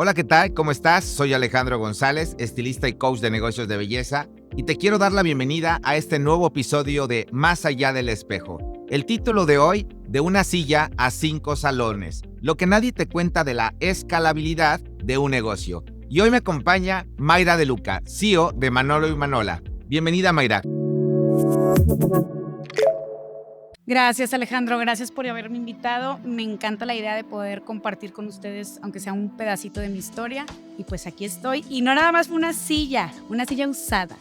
Hola, ¿qué tal? ¿Cómo estás? Soy Alejandro González, estilista y coach de negocios de belleza, y te quiero dar la bienvenida a este nuevo episodio de Más allá del espejo. El título de hoy, de una silla a 5 salones, lo que nadie te cuenta de la escalabilidad de un negocio. Y hoy me acompaña Mayra De Luca, CEO de Manolo y Manola. Bienvenida, Mayra. Gracias, Alejandro. Gracias por haberme invitado. Me encanta la idea de poder compartir con ustedes, aunque sea un pedacito de mi historia. Y pues aquí estoy. Y no nada más fue una silla usada.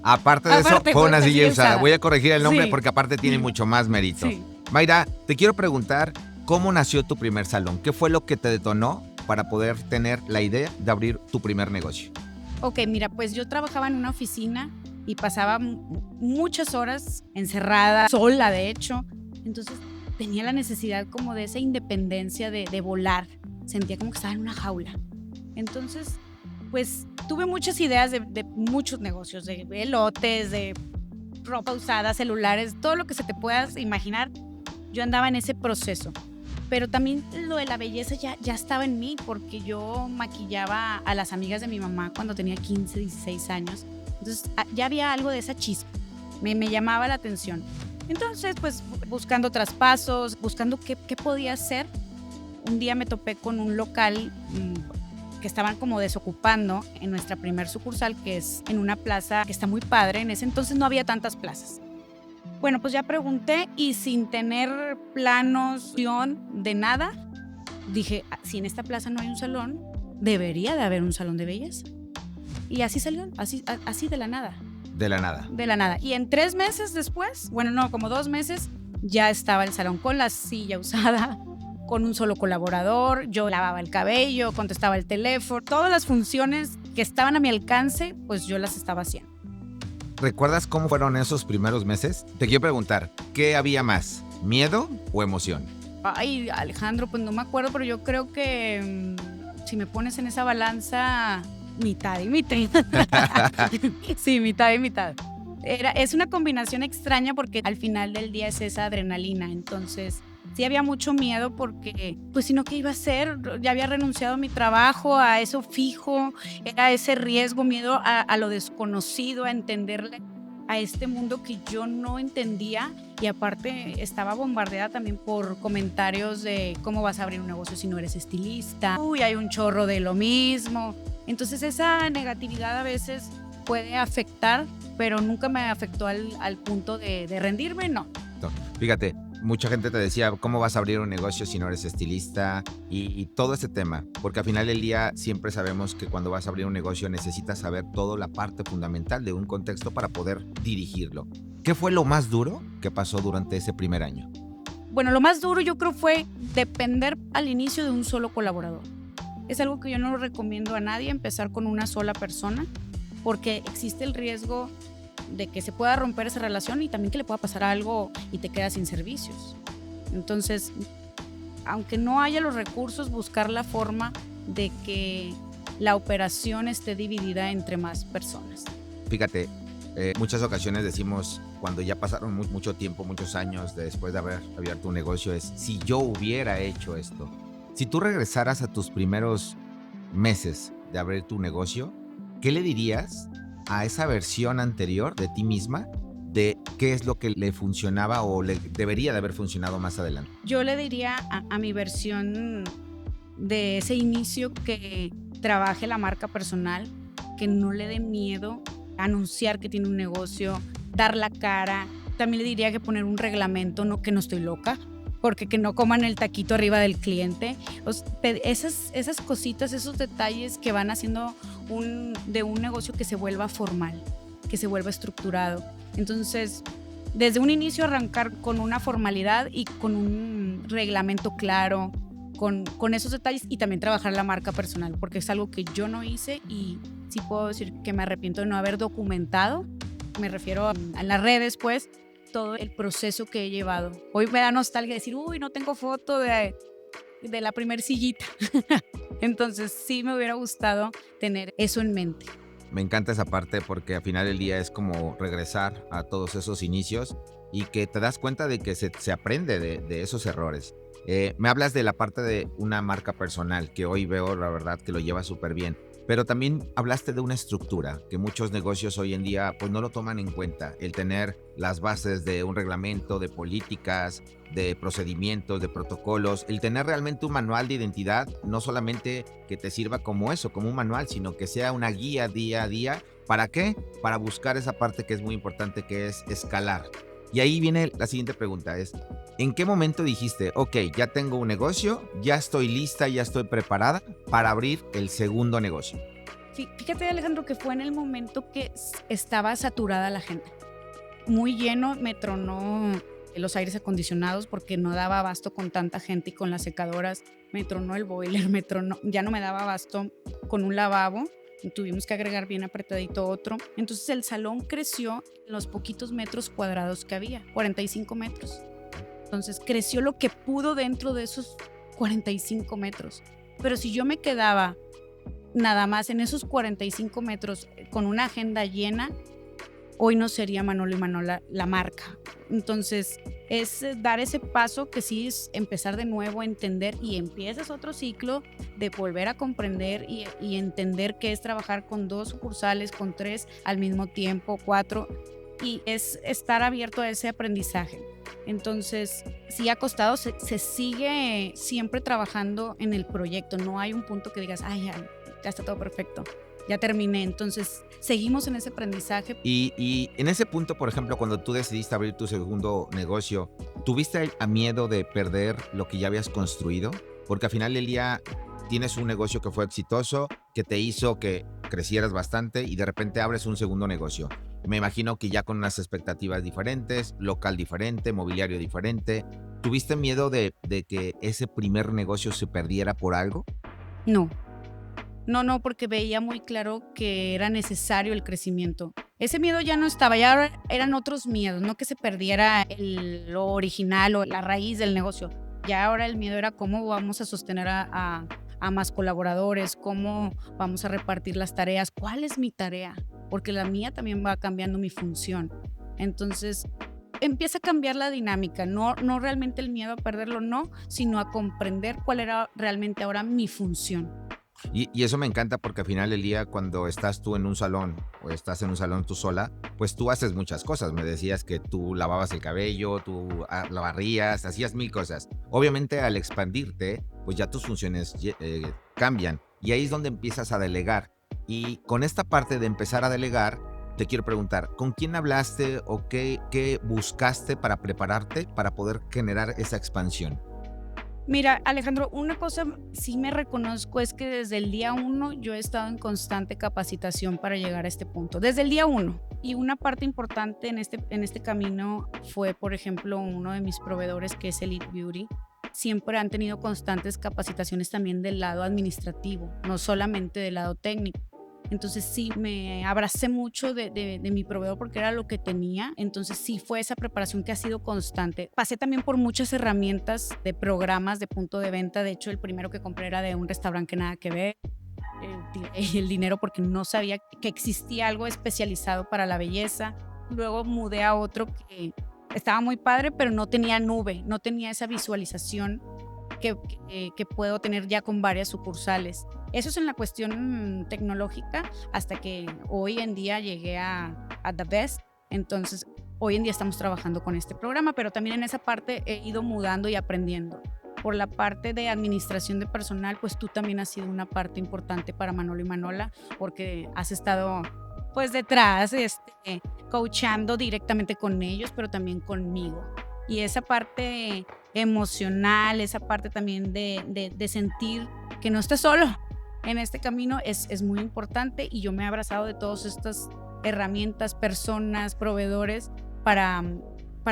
Aparte de eso, fue una silla usada. Voy a corregir el nombre porque aparte tiene mucho más mérito. Sí. Mayra, te quiero preguntar, ¿cómo nació tu primer salón? ¿Qué fue lo que te detonó para poder tener la idea de abrir tu primer negocio? Ok, mira, pues yo trabajaba en una oficina y pasaba muchas horas encerrada, sola de hecho. Entonces tenía la necesidad como de esa independencia de volar. Sentía como que estaba en una jaula. Entonces, pues tuve muchas ideas de muchos negocios, de elotes, de ropa usada, celulares, todo lo que se te puedas imaginar. Yo andaba en ese proceso. Pero también lo de la belleza ya estaba en mí, porque yo maquillaba a las amigas de mi mamá cuando tenía 15, 16 años. Entonces ya había algo de esa chispa, me llamaba la atención. Entonces, pues buscando traspasos, buscando qué podía hacer, un día me topé con un local que estaban como desocupando en nuestra primer sucursal, que es en una plaza que está muy padre. En ese entonces no había tantas plazas. Bueno, pues ya pregunté y sin tener planos de nada, dije, si en esta plaza no hay un salón, debería de haber un salón de belleza. Y así salió, así de la nada. De la nada. De la nada. Y en 3 meses después, como 2 meses, ya estaba el salón con la silla usada, con un solo colaborador. Yo lavaba el cabello, contestaba el teléfono. Todas las funciones que estaban a mi alcance, pues yo las estaba haciendo. ¿Recuerdas cómo fueron esos primeros meses? Te quiero preguntar, ¿qué había más? ¿Miedo o emoción? Ay, Alejandro, pues no me acuerdo, pero yo creo que si me pones en esa balanza, mitad y mitad. Sí, mitad y mitad. Es una combinación extraña porque al final del día es esa adrenalina. Entonces, sí había mucho miedo porque, pues, si no, ¿qué iba a hacer? Ya había renunciado a mi trabajo, a eso fijo. Era ese riesgo, miedo a lo desconocido, a entenderle a este mundo que yo no entendía. Y aparte estaba bombardeada también por comentarios de cómo vas a abrir un negocio si no eres estilista. Uy, hay un chorro de lo mismo. Entonces esa negatividad a veces puede afectar, pero nunca me afectó al punto de rendirme, no. Fíjate, mucha gente te decía, ¿cómo vas a abrir un negocio si no eres estilista? Y todo ese tema, porque al final del día siempre sabemos que cuando vas a abrir un negocio necesitas saber toda la parte fundamental de un contexto para poder dirigirlo. ¿Qué fue lo más duro que pasó durante ese primer año? Bueno, lo más duro yo creo fue depender al inicio de un solo colaborador. Es algo que yo no lo recomiendo a nadie, empezar con una sola persona, porque existe el riesgo de que se pueda romper esa relación y también que le pueda pasar algo y te quedas sin servicios. Entonces, aunque no haya los recursos, buscar la forma de que la operación esté dividida entre más personas. Fíjate, muchas ocasiones decimos, cuando ya pasaron mucho tiempo, muchos años después de haber abierto un negocio, es si yo hubiera hecho esto. Si tú regresaras a tus primeros meses de abrir tu negocio, ¿qué le dirías a esa versión anterior de ti misma de qué es lo que le funcionaba o le debería de haber funcionado más adelante? Yo le diría a mi versión de ese inicio que trabaje la marca personal, que no le dé miedo anunciar que tiene un negocio, dar la cara. También le diría que poner un reglamento, no, que no estoy loca, porque que no coman el taquito arriba del cliente. Esas cositas, esos detalles que van haciendo de un negocio que se vuelva formal, que se vuelva estructurado. Entonces, desde un inicio arrancar con una formalidad y con un reglamento claro, con esos detalles, y también trabajar la marca personal, porque es algo que yo no hice y sí puedo decir que me arrepiento de no haber documentado. Me refiero a las redes, pues, todo el proceso que he llevado. Hoy me da nostalgia decir, uy, no tengo foto de la primer sillita. Entonces sí me hubiera gustado tener eso en mente. Me encanta esa parte porque al final del día es como regresar a todos esos inicios y que te das cuenta de que se aprende de esos errores. Me hablas de la parte de una marca personal, que hoy veo, la verdad, que lo lleva súper bien. Pero también hablaste de una estructura, que muchos negocios hoy en día pues no lo toman en cuenta. El tener las bases de un reglamento, de políticas, de procedimientos, de protocolos, el tener realmente un manual de identidad, no solamente que te sirva como eso, como un manual, sino que sea una guía día a día. ¿Para qué? Para buscar esa parte que es muy importante, que es escalar. Y ahí viene la siguiente pregunta, es, ¿en qué momento dijiste, ok, ya tengo un negocio, ya estoy lista, ya estoy preparada para abrir el segundo negocio? Fíjate, Alejandro, que fue en el momento que estaba saturada la gente. Muy lleno, me tronó los aires acondicionados porque no daba abasto con tanta gente y con las secadoras. Me tronó el boiler, ya no me daba abasto con un lavabo. Tuvimos que agregar bien apretadito otro. Entonces el salón creció en los poquitos metros cuadrados que había, 45 metros. Entonces creció lo que pudo dentro de esos 45 metros. Pero si yo me quedaba nada más en esos 45 metros con una agenda llena, hoy no sería Manolo y Manola la marca. Entonces es dar ese paso que sí es empezar de nuevo a entender, y empiezas otro ciclo de volver a comprender y entender qué es trabajar con 2 sucursales, con 3 al mismo tiempo, 4, y es estar abierto a ese aprendizaje. Entonces, sí ha costado, se sigue siempre trabajando en el proyecto, no hay un punto que digas, ay, ya está todo perfecto, ya terminé. Entonces, seguimos en ese aprendizaje. Y en ese punto, por ejemplo, cuando tú decidiste abrir tu segundo negocio, ¿tuviste a miedo de perder lo que ya habías construido? Porque al final del día tienes un negocio que fue exitoso, que te hizo que crecieras bastante, y de repente abres un segundo negocio. Me imagino que ya con unas expectativas diferentes, local diferente, mobiliario diferente. ¿Tuviste miedo de que ese primer negocio se perdiera por algo? No, no, porque veía muy claro que era necesario el crecimiento. Ese miedo ya no estaba, ya eran otros miedos, no que se perdiera lo original o la raíz del negocio. Ya ahora el miedo era cómo vamos a sostener a más colaboradores, cómo vamos a repartir las tareas, cuál es mi tarea, porque la mía también va cambiando mi función. Entonces empieza a cambiar la dinámica, no realmente el miedo a perderlo, no, sino a comprender cuál era realmente ahora mi función. Y eso me encanta, porque al final del día, cuando estás tú en un salón o estás en un salón tú sola, pues tú haces muchas cosas. Me decías que tú lavabas el cabello, tú la barrías, hacías mil cosas. Obviamente, al expandirte, pues ya tus funciones cambian, y ahí es donde empiezas a delegar. Y con esta parte de empezar a delegar, te quiero preguntar, ¿con quién hablaste o qué buscaste para prepararte para poder generar esa expansión? Mira, Alejandro, una cosa sí me reconozco es que desde el día 1 yo he estado en constante capacitación para llegar a este punto, desde el día 1. Y una parte importante en este camino fue, por ejemplo, uno de mis proveedores, que es Elite Beauty. Siempre han tenido constantes capacitaciones también del lado administrativo, no solamente del lado técnico. Entonces sí, me abracé mucho de mi proveedor porque era lo que tenía. Entonces sí, fue esa preparación que ha sido constante. Pasé también por muchas herramientas de programas de punto de venta. De hecho, el primero que compré era de un restaurante que nada que ver. El dinero porque no sabía que existía algo especializado para la belleza. Luego mudé a otro que estaba muy padre, pero no tenía nube, no tenía esa visualización que puedo tener ya con varias sucursales. Eso es en la cuestión tecnológica, hasta que hoy en día llegué a The Best. Entonces, hoy en día estamos trabajando con este programa, pero también en esa parte he ido mudando y aprendiendo. Por la parte de administración de personal, pues tú también has sido una parte importante para Manolo y Manola, porque has estado pues detrás, coachando directamente con ellos, pero también conmigo. Y esa parte emocional, esa parte también de sentir que no estás solo en este camino es muy importante, y yo me he abrazado de todas estas herramientas, personas, proveedores para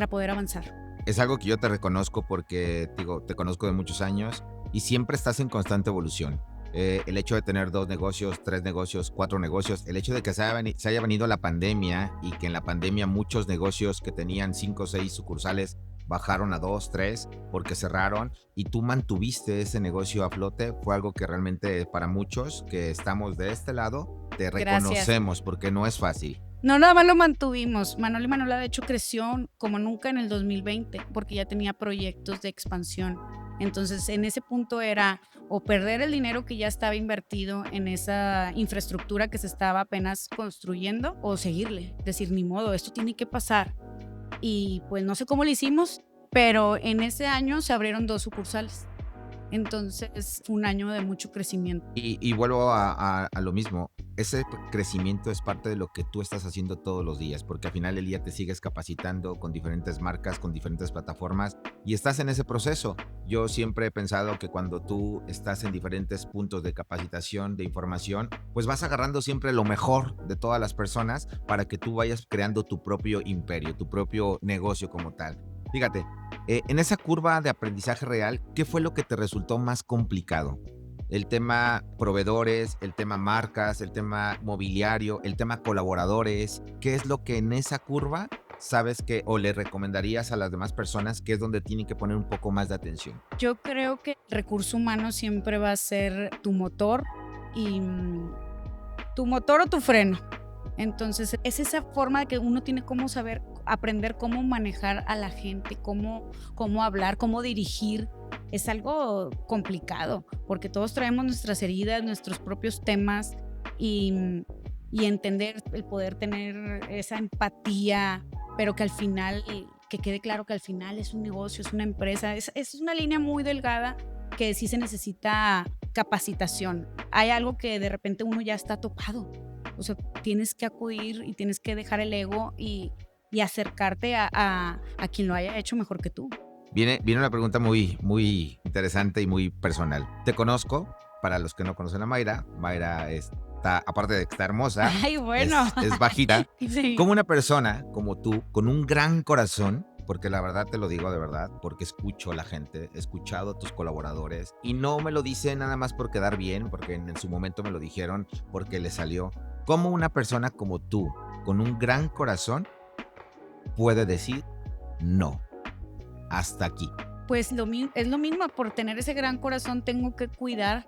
poder avanzar. Es algo que yo te reconozco porque, digo, te conozco de muchos años y siempre estás en constante evolución. El hecho de tener 2 negocios, 3 negocios, 4 negocios, el hecho de que se haya venido la pandemia, y que en la pandemia muchos negocios que tenían 5 o 6 sucursales bajaron a 2, 3 porque cerraron, y tú mantuviste ese negocio a flote, fue algo que realmente para muchos que estamos de este lado te reconocemos. Gracias. Porque no es fácil. No, nada más lo mantuvimos. Manolo y Manola, de hecho, creció como nunca en el 2020 porque ya tenía proyectos de expansión. Entonces, en ese punto era o perder el dinero que ya estaba invertido en esa infraestructura que se estaba apenas construyendo o seguirle, decir, ni modo, esto tiene que pasar. Y pues no sé cómo lo hicimos, pero en ese año se abrieron 2 sucursales. Entonces, fue un año de mucho crecimiento. Y vuelvo a lo mismo. Ese crecimiento es parte de lo que tú estás haciendo todos los días, porque al final del día te sigues capacitando con diferentes marcas, con diferentes plataformas y estás en ese proceso. Yo siempre he pensado que cuando tú estás en diferentes puntos de capacitación, de información, pues vas agarrando siempre lo mejor de todas las personas para que tú vayas creando tu propio imperio, tu propio negocio como tal. Fíjate, en esa curva de aprendizaje real, ¿qué fue lo que te resultó más complicado? El tema proveedores, el tema marcas, el tema mobiliario, el tema colaboradores. ¿Qué es lo que en esa curva sabes que o le recomendarías a las demás personas que es donde tienen que poner un poco más de atención? Yo creo que el recurso humano siempre va a ser tu motor y tu motor o tu freno. Entonces, es esa forma de que uno tiene cómo saber, aprender cómo manejar a la gente, cómo hablar, cómo dirigir. Es algo complicado, porque todos traemos nuestras heridas, nuestros propios temas y entender, el poder tener esa empatía, pero que al final, que quede claro que al final es un negocio, es una empresa, es una línea muy delgada que sí se necesita capacitación. Hay algo que de repente uno ya está topado. O sea, tienes que acudir y tienes que dejar el ego y acercarte a quien lo haya hecho mejor que tú. Viene una pregunta muy, muy interesante y muy personal. Te conozco, para los que no conocen a Mayra, Mayra está, aparte de que está hermosa, Ay, bueno. es bajita. Sí. Como una persona como tú, con un gran corazón, porque la verdad te lo digo de verdad, porque escucho a la gente, he escuchado a tus colaboradores y no me lo dicen nada más por quedar bien, porque en su momento me lo dijeron porque le salió. ¿Cómo una persona como tú, con un gran corazón, puede decir no, hasta aquí? Pues es lo mismo, por tener ese gran corazón tengo que cuidar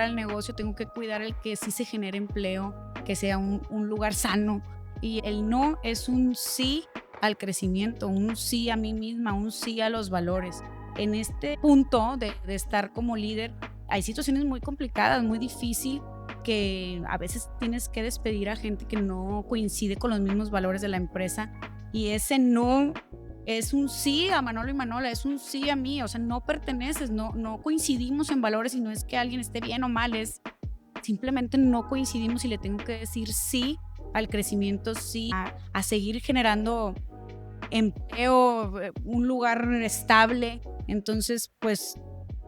al negocio, tengo que cuidar el que sí se genere empleo, que sea un lugar sano. Y el no es un sí al crecimiento, un sí a mí misma, un sí a los valores. En este punto de estar como líder, hay situaciones muy complicadas, muy difíciles, que a veces tienes que despedir a gente que no coincide con los mismos valores de la empresa. Y ese no es un sí a Manolo y Manola, es un sí a mí, o sea, no perteneces, no coincidimos en valores y no es que alguien esté bien o mal, es simplemente no coincidimos y le tengo que decir sí al crecimiento, sí a seguir generando empleo, un lugar estable. Entonces, pues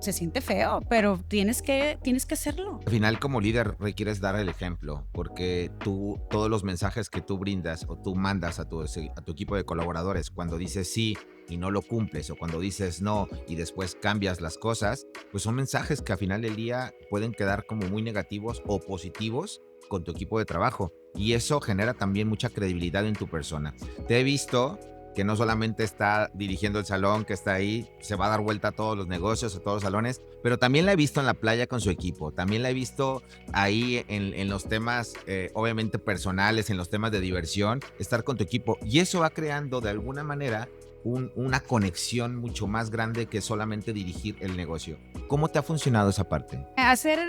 se siente feo, pero tienes que hacerlo. Al final, como líder, requieres dar el ejemplo, porque tú, todos los mensajes que tú brindas o tú mandas a tu equipo de colaboradores, cuando dices sí y no lo cumples, o cuando dices no y después cambias las cosas, pues son mensajes que al final del día pueden quedar como muy negativos o positivos con tu equipo de trabajo. Y eso genera también mucha credibilidad en tu persona. Te he visto que no solamente está dirigiendo el salón que está ahí, se va a dar vuelta a todos los negocios, a todos los salones, pero también la he visto en la playa con su equipo, también la he visto ahí en los temas, obviamente personales, en los temas de diversión, estar con tu equipo. Y eso va creando de alguna manera una conexión mucho más grande que solamente dirigir el negocio. ¿Cómo te ha funcionado esa parte? Hacer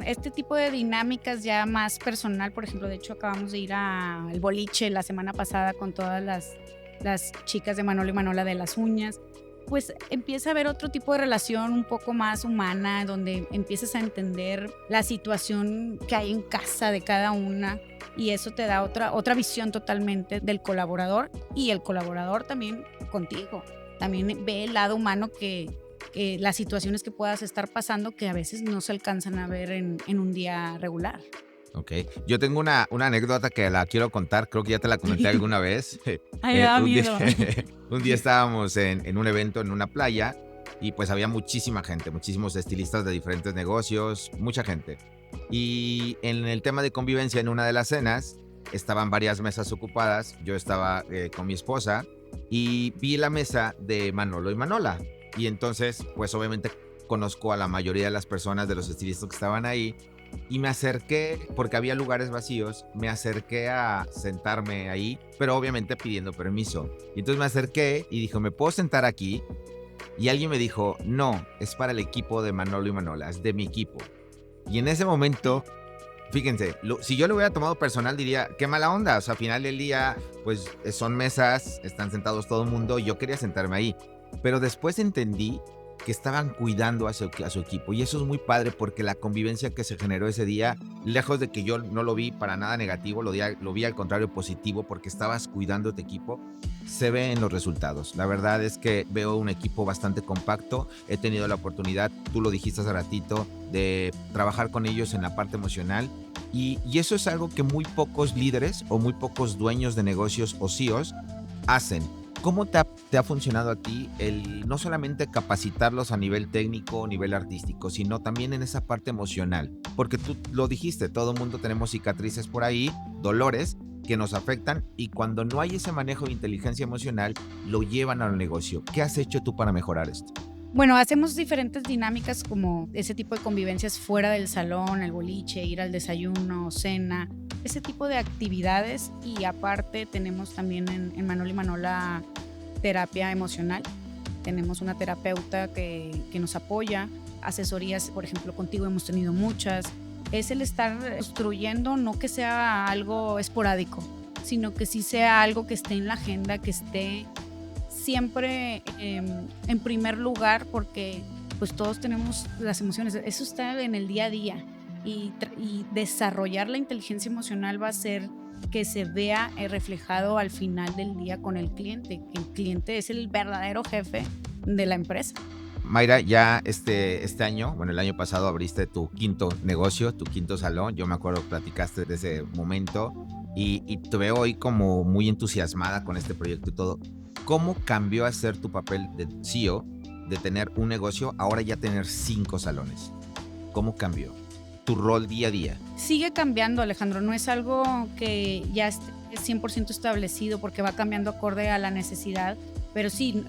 este tipo de dinámicas ya más personal, por ejemplo, de hecho acabamos de ir al boliche la semana pasada con todas las chicas de Manolo y Manola de las uñas, pues empieza a haber otro tipo de relación un poco más humana, donde empiezas a entender la situación que hay en casa de cada una y eso te da otra visión totalmente del colaborador y el colaborador también contigo. También ve el lado humano que las situaciones que puedas estar pasando que a veces no se alcanzan a ver en un día regular. Ok, yo tengo una anécdota que la quiero contar, creo que ya te la comenté alguna vez. Ay, me da Un día, miedo. un día estábamos en un evento en una playa y pues había muchísima gente, muchísimos estilistas de diferentes negocios, mucha gente. Y en el tema de convivencia en una de las cenas estaban varias mesas ocupadas, yo estaba con mi esposa y vi la mesa de Manolo y Manola. Y entonces pues obviamente conozco a la mayoría de las personas, de los estilistas que estaban ahí. Y me acerqué, porque había lugares vacíos, me acerqué a sentarme ahí, pero obviamente pidiendo permiso. Y entonces me acerqué y dijo, ¿me puedo sentar aquí? Y alguien me dijo, no, es para el equipo de Manolo y Manola, es de mi equipo. Y en ese momento, fíjense, si yo lo hubiera tomado personal diría, qué mala onda, o sea, al final del día, pues son mesas, están sentados todo el mundo, y yo quería sentarme ahí. Pero después entendí que estaban cuidando a su equipo, y eso es muy padre porque la convivencia que se generó ese día, lejos de que yo no lo vi para nada negativo, lo vi al contrario positivo porque estabas cuidando a tu equipo, se ve en los resultados. La verdad es que veo un equipo bastante compacto, he tenido la oportunidad, tú lo dijiste hace ratito, de trabajar con ellos en la parte emocional, y eso es algo que muy pocos líderes o muy pocos dueños de negocios o CEOs hacen. ¿Cómo te ha funcionado a ti el no solamente capacitarlos a nivel técnico, nivel artístico, sino también en esa parte emocional? Porque tú lo dijiste, todo el mundo tenemos cicatrices por ahí, dolores que nos afectan, y cuando no hay ese manejo de inteligencia emocional, lo llevan al negocio. ¿Qué has hecho tú para mejorar esto? Bueno, hacemos diferentes dinámicas como ese tipo de convivencias fuera del salón, el boliche, ir al desayuno, cena, ese tipo de actividades. Y aparte tenemos también en Manolo y Manola terapia emocional. Tenemos una terapeuta que nos apoya, asesorías, por ejemplo, contigo hemos tenido muchas. Es el estar construyendo, no que sea algo esporádico, sino que sí sea algo que esté en la agenda, que esté siempre en primer lugar, porque pues todos tenemos las emociones, eso está en el día a día, y desarrollar la inteligencia emocional va a hacer que se vea reflejado al final del día con el cliente, que el cliente es el verdadero jefe de la empresa. Mayra, ya este año, bueno, el año pasado abriste tu quinto negocio, tu quinto salón. Yo me acuerdo que platicaste de ese momento, y te veo hoy como muy entusiasmada con este proyecto y todo. ¿Cómo cambió a ser tu papel de CEO, de tener un negocio, ahora ya tener 5 salones? ¿Cómo cambió tu rol día a día? Sigue cambiando, Alejandro, no es algo que ya esté 100% establecido porque va cambiando acorde a la necesidad, pero sí,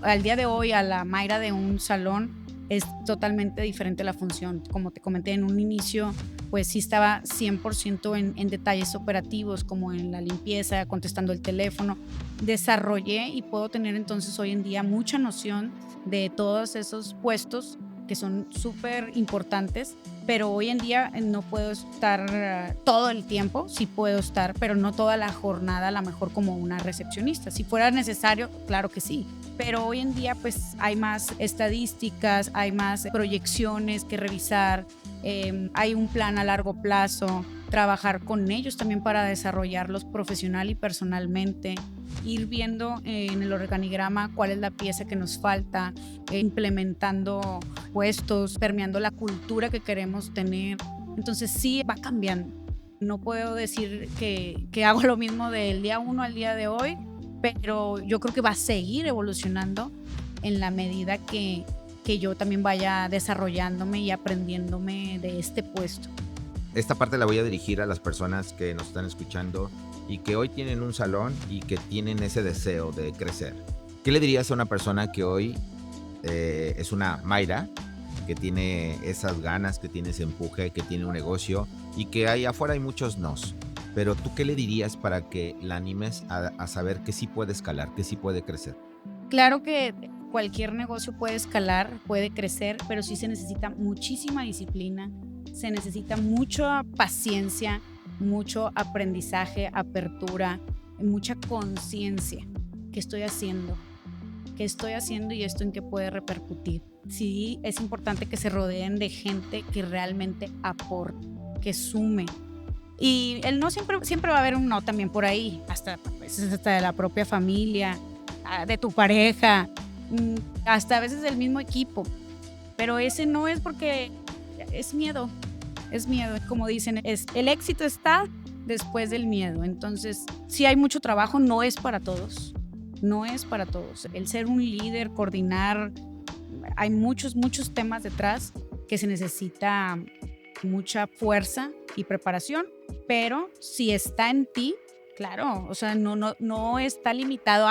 al día de hoy a la Mayra de un salón es totalmente diferente la función. Como te comenté en un inicio, pues sí estaba 100% en detalles operativos, como en la limpieza, contestando el teléfono. Desarrollé y puedo tener entonces hoy en día mucha noción de todos esos puestos que son súper importantes, pero hoy en día no puedo estar todo el tiempo, sí puedo estar, pero no toda la jornada, a lo mejor como una recepcionista. Si fuera necesario, claro que sí, pero hoy en día pues hay más estadísticas, hay más proyecciones que revisar, hay un plan a largo plazo, trabajar con ellos también para desarrollarlos profesional y personalmente, ir viendo en el organigrama cuál es la pieza que nos falta, implementando puestos, permeando la cultura que queremos tener. Entonces sí va cambiando. No puedo decir que hago lo mismo del día 1 al día de hoy, pero yo creo que va a seguir evolucionando en la medida que yo también vaya desarrollándome y aprendiéndome de este puesto. Esta parte la voy a dirigir a las personas que nos están escuchando y que hoy tienen un salón y que tienen ese deseo de crecer. ¿Qué le dirías a una persona que hoy es una Mayra, que tiene esas ganas, que tiene ese empuje, que tiene un negocio y que ahí afuera hay muchos nos? Pero tú, ¿qué le dirías para que la animes a saber que sí puede escalar, que sí puede crecer? Claro que cualquier negocio puede escalar, puede crecer, pero sí se necesita muchísima disciplina, se necesita mucha paciencia, mucho aprendizaje, apertura, mucha conciencia. ¿Qué estoy haciendo? ¿Qué estoy haciendo y esto en qué puede repercutir? Sí, es importante que se rodeen de gente que realmente aporte, que sume. Y el no siempre va a haber un no también por ahí, hasta de la propia familia, de tu pareja, hasta a veces del mismo equipo. Pero ese no es porque es miedo, como dicen, el éxito está después del miedo. Entonces, sí hay mucho trabajo, no es para todos. El ser un líder, coordinar, hay muchos temas detrás que se necesita mucha fuerza y preparación, pero si está en ti, claro, o sea, no está limitado.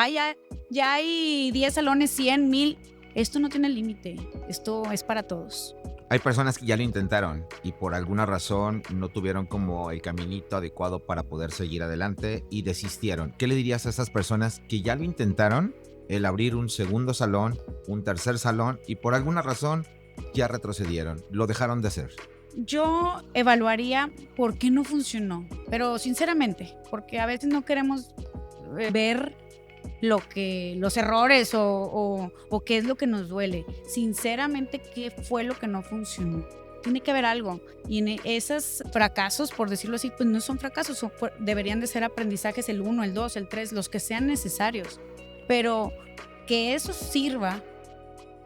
Ya hay 10 salones, 100, 1000. Esto no tiene límite, esto es para todos. Hay personas que ya lo intentaron y por alguna razón no tuvieron como el caminito adecuado para poder seguir adelante y desistieron. ¿Qué le dirías a esas personas que ya lo intentaron el abrir un segundo salón, un tercer salón y por alguna razón ya retrocedieron, lo dejaron de hacer? Yo evaluaría por qué no funcionó, pero sinceramente, porque a veces no queremos ver los errores o qué es lo que nos duele. Sinceramente, ¿qué fue lo que no funcionó? Tiene que haber algo. Y en esos fracasos, por decirlo así, pues no son fracasos, deberían de ser aprendizajes el 1, el 2, el 3, los que sean necesarios. Pero que eso sirva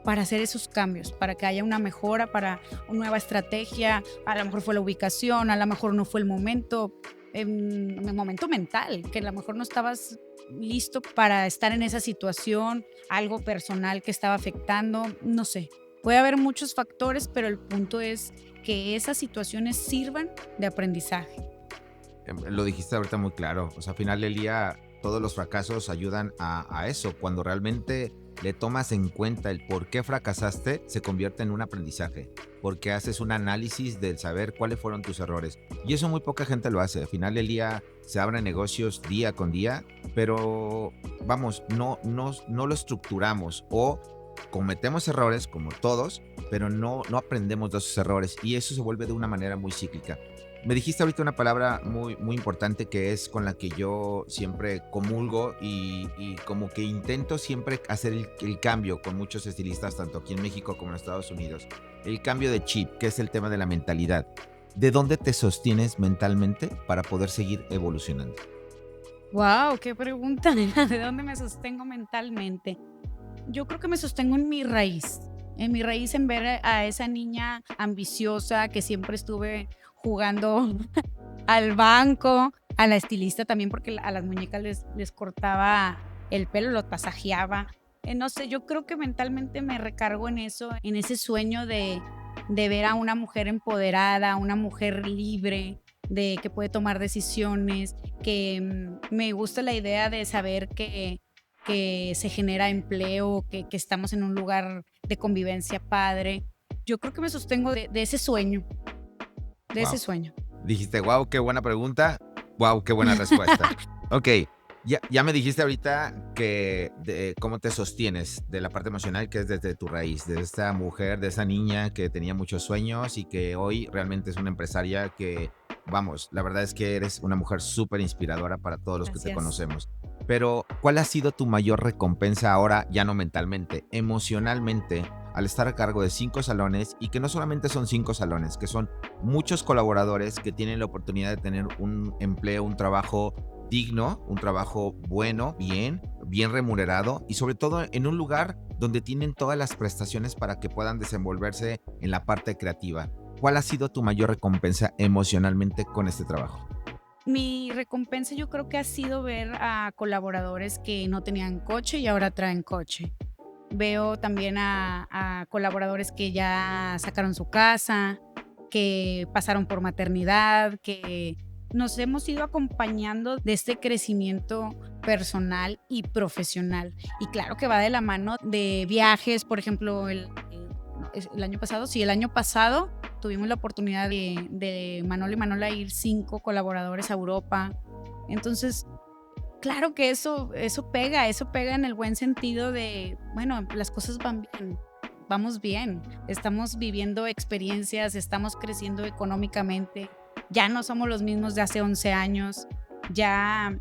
para hacer esos cambios, para que haya una mejora, para una nueva estrategia. A lo mejor fue la ubicación, a lo mejor no fue el momento, el momento mental, que a lo mejor no estabas listo para estar en esa situación, algo personal que estaba afectando, no sé. Puede haber muchos factores, pero el punto es que esas situaciones sirvan de aprendizaje. Lo dijiste ahorita muy claro. O sea, al final del día, todos los fracasos ayudan a eso. Cuando realmente le tomas en cuenta el por qué fracasaste, se convierte en un aprendizaje. Porque haces un análisis del saber cuáles fueron tus errores. Y eso muy poca gente lo hace. Al final del día, se abren negocios día con día, pero vamos, no lo estructuramos o cometemos errores como todos, pero no aprendemos de esos errores y eso se vuelve de una manera muy cíclica. Me dijiste ahorita una palabra muy importante que es con la que yo siempre comulgo y como que intento siempre hacer el cambio con muchos estilistas, tanto aquí en México como en Estados Unidos. El cambio de chip, que es el tema de la mentalidad. ¿De dónde te sostienes mentalmente para poder seguir evolucionando? Wow, qué pregunta. ¿De dónde me sostengo mentalmente? Yo creo que me sostengo en mi raíz en ver a esa niña ambiciosa que siempre estuve jugando al banco, a la estilista también porque a las muñecas les cortaba el pelo, los pasajeaba. No sé, yo creo que mentalmente me recargo en eso, en ese sueño de ver a una mujer empoderada, una mujer libre, de que puede tomar decisiones, que me gusta la idea de saber que se genera empleo, que estamos en un lugar de convivencia padre. Yo creo que me sostengo de ese sueño, de ese Wow. sueño. Dijiste, wow, qué buena pregunta. Wow, qué buena respuesta. Ok, ya me dijiste ahorita que de cómo te sostienes de la parte emocional, que es desde tu raíz, de esta mujer, de esa niña que tenía muchos sueños y que hoy realmente es una empresaria que, vamos, la verdad es que eres una mujer súper inspiradora para todos los que te Gracias. conocemos. Pero, ¿cuál ha sido tu mayor recompensa ahora, ya no mentalmente, emocionalmente, al estar a cargo de 5 salones y que no solamente son 5 salones, que son muchos colaboradores que tienen la oportunidad de tener un empleo, un trabajo digno, un trabajo bueno, bien remunerado y sobre todo en un lugar donde tienen todas las prestaciones para que puedan desenvolverse en la parte creativa? ¿Cuál ha sido tu mayor recompensa emocionalmente con este trabajo? Mi recompensa yo creo que ha sido ver a colaboradores que no tenían coche y ahora traen coche. Veo también a colaboradores que ya sacaron su casa, que pasaron por maternidad, que nos hemos ido acompañando de este crecimiento personal y profesional. Y claro que va de la mano de viajes, por ejemplo, el año pasado, sí, el año pasado tuvimos la oportunidad de Manolo y Manola ir 5 colaboradores a Europa. Entonces, claro que eso pega en el buen sentido de, bueno, las cosas van bien, vamos bien, estamos viviendo experiencias, estamos creciendo económicamente, ya no somos los mismos de hace 11 años, ya,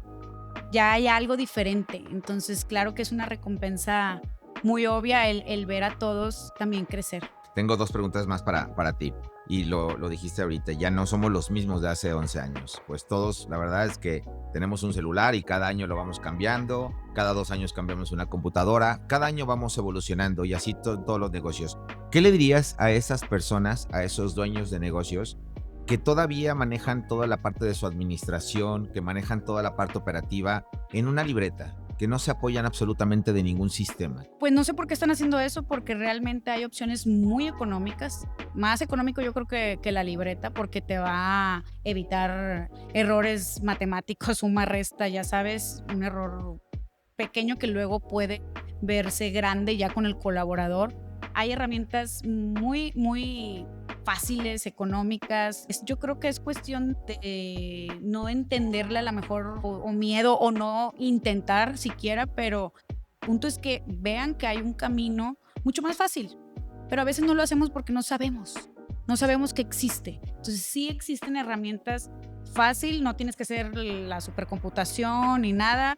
ya hay algo diferente. Entonces, claro que es una recompensa muy obvia el ver a todos también crecer. Tengo dos preguntas más para ti. Y lo dijiste ahorita, ya no somos los mismos de hace 11 años. Pues todos, la verdad es que tenemos un celular y cada año lo vamos cambiando, cada 2 años cambiamos una computadora, cada año vamos evolucionando y así todos los negocios. ¿Qué le dirías a esas personas, a esos dueños de negocios que todavía manejan toda la parte de su administración, que manejan toda la parte operativa en una libreta, que no se apoyan absolutamente de ningún sistema? Pues no sé por qué están haciendo eso, porque realmente hay opciones muy económicas, más económico yo creo que la libreta, porque te va a evitar errores matemáticos, suma, resta, ya sabes, un error pequeño que luego puede verse grande ya con el colaborador. Hay herramientas muy fáciles, económicas. Yo creo que es cuestión de no entenderle a lo mejor o miedo o no intentar siquiera, pero punto es que vean que hay un camino mucho más fácil, pero a veces no lo hacemos porque no sabemos que existe. Entonces sí existen herramientas fácil, no tienes que hacer la supercomputación ni nada,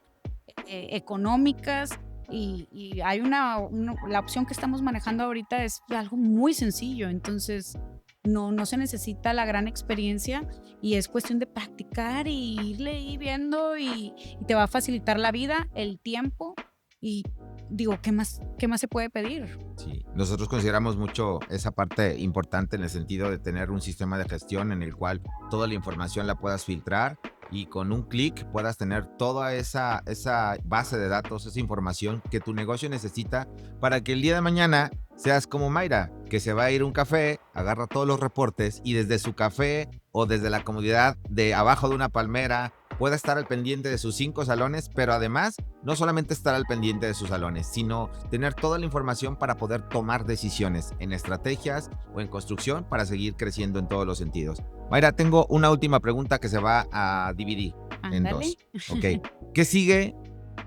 económicas, y hay la opción que estamos manejando ahorita es algo muy sencillo. Entonces no se necesita la gran experiencia y es cuestión de practicar y irle ahí viendo y te va a facilitar la vida, el tiempo y digo, ¿qué más se puede pedir? Sí, nosotros consideramos mucho esa parte importante en el sentido de tener un sistema de gestión en el cual toda la información la puedas filtrar y con un clic puedas tener toda esa base de datos, esa información que tu negocio necesita para que el día de mañana seas como Mayra, que se va a ir a un café, agarra todos los reportes y desde su café o desde la comodidad de abajo de una palmera pueda estar al pendiente de sus 5 salones, pero además no solamente estar al pendiente de sus salones, sino tener toda la información para poder tomar decisiones en estrategias o en construcción para seguir creciendo en todos los sentidos. Mayra, tengo una última pregunta que se va a dividir en dos. Okay. ¿Qué sigue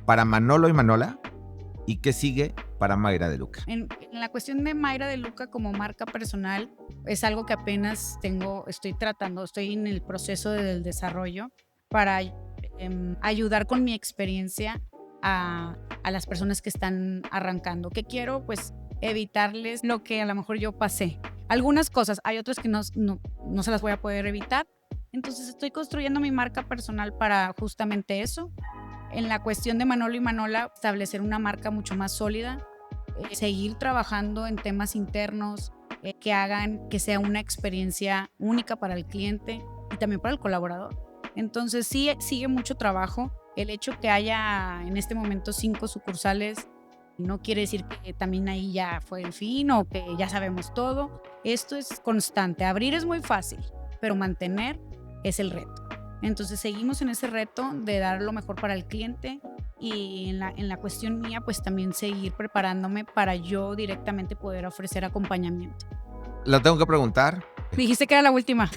para Manolo y Manola? ¿Y qué sigue para Mayra de Luca? En la cuestión de Mayra de Luca como marca personal, es algo que apenas estoy en el proceso del desarrollo para ayudar con mi experiencia a las personas que están arrancando. ¿Qué quiero? Pues evitarles lo que a lo mejor yo pasé. Algunas cosas, hay otras que no se las voy a poder evitar. Entonces estoy construyendo mi marca personal para justamente eso. En la cuestión de Manolo y Manola, establecer una marca mucho más sólida, seguir trabajando en temas internos que hagan que sea una experiencia única para el cliente y también para el colaborador. Entonces sí sigue mucho trabajo. El hecho que haya en este momento 5 sucursales no quiere decir que también ahí ya fue el fin o que ya sabemos todo. Esto es constante. Abrir es muy fácil, pero mantener es el reto. Entonces seguimos en ese reto de dar lo mejor para el cliente y en la cuestión mía pues también seguir preparándome para yo directamente poder ofrecer acompañamiento. Lo tengo que preguntar. Dijiste que era la última.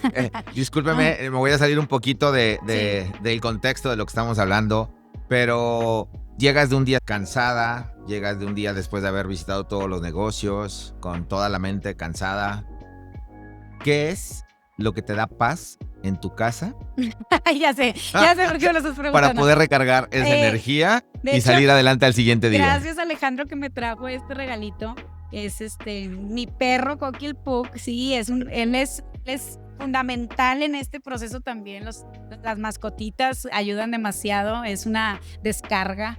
Discúlpeme, me voy a salir un poquito del contexto de lo que estamos hablando, pero llegas de un día cansada, llegas de un día después de haber visitado todos los negocios, con toda la mente cansada. ¿Qué es lo que te da paz en tu casa? Ya sé por qué me lo estás preguntando. Para poder recargar esa energía y salir adelante al siguiente día. Gracias, Alejandro, que me trajo este regalito. Es mi perro Coqui el Pug. Sí, él es fundamental en este proceso también. Las mascotitas ayudan demasiado, es una descarga.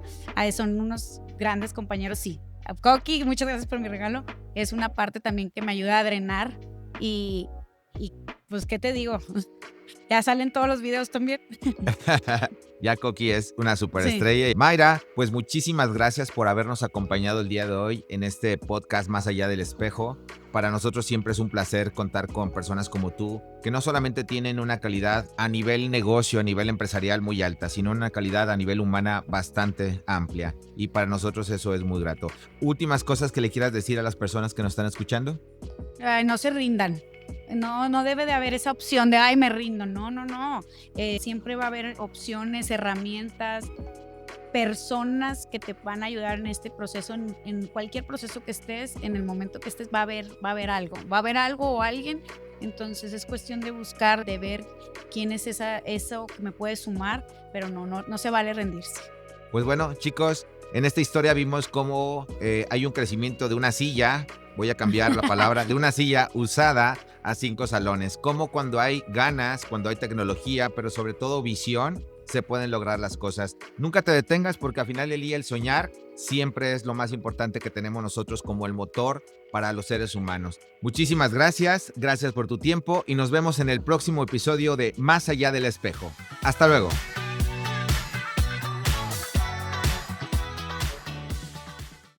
Son unos grandes compañeros, sí. Coqui, muchas gracias por mi regalo. Es una parte también que me ayuda a drenar y pues, ¿qué te digo? Ya salen todos los videos también. Ya Coqui es una superestrella. Sí. Mayra, pues muchísimas gracias por habernos acompañado el día de hoy en este podcast Más Allá del Espejo. Para nosotros siempre es un placer contar con personas como tú, que no solamente tienen una calidad a nivel negocio, a nivel empresarial muy alta, sino una calidad a nivel humana bastante amplia. Y para nosotros eso es muy grato. Últimas cosas que le quieras decir a las personas que nos están escuchando. No se rindan. No debe de haber esa opción de, ay, me rindo. No. Siempre va a haber opciones, herramientas, personas que te van a ayudar en este proceso, en cualquier proceso que estés, en el momento que estés va a haber algo o alguien. Entonces es cuestión de buscar, de ver quién es eso que me puede sumar, pero no se vale rendirse. Pues bueno, chicos, en esta historia vimos cómo hay un crecimiento de una silla. Voy a cambiar la palabra, de una silla usada a 5 salones. Como cuando hay ganas, cuando hay tecnología, pero sobre todo visión, se pueden lograr las cosas. Nunca te detengas porque al final del día el soñar siempre es lo más importante que tenemos nosotros como el motor para los seres humanos. Muchísimas gracias por tu tiempo y nos vemos en el próximo episodio de Más Allá del Espejo. Hasta luego.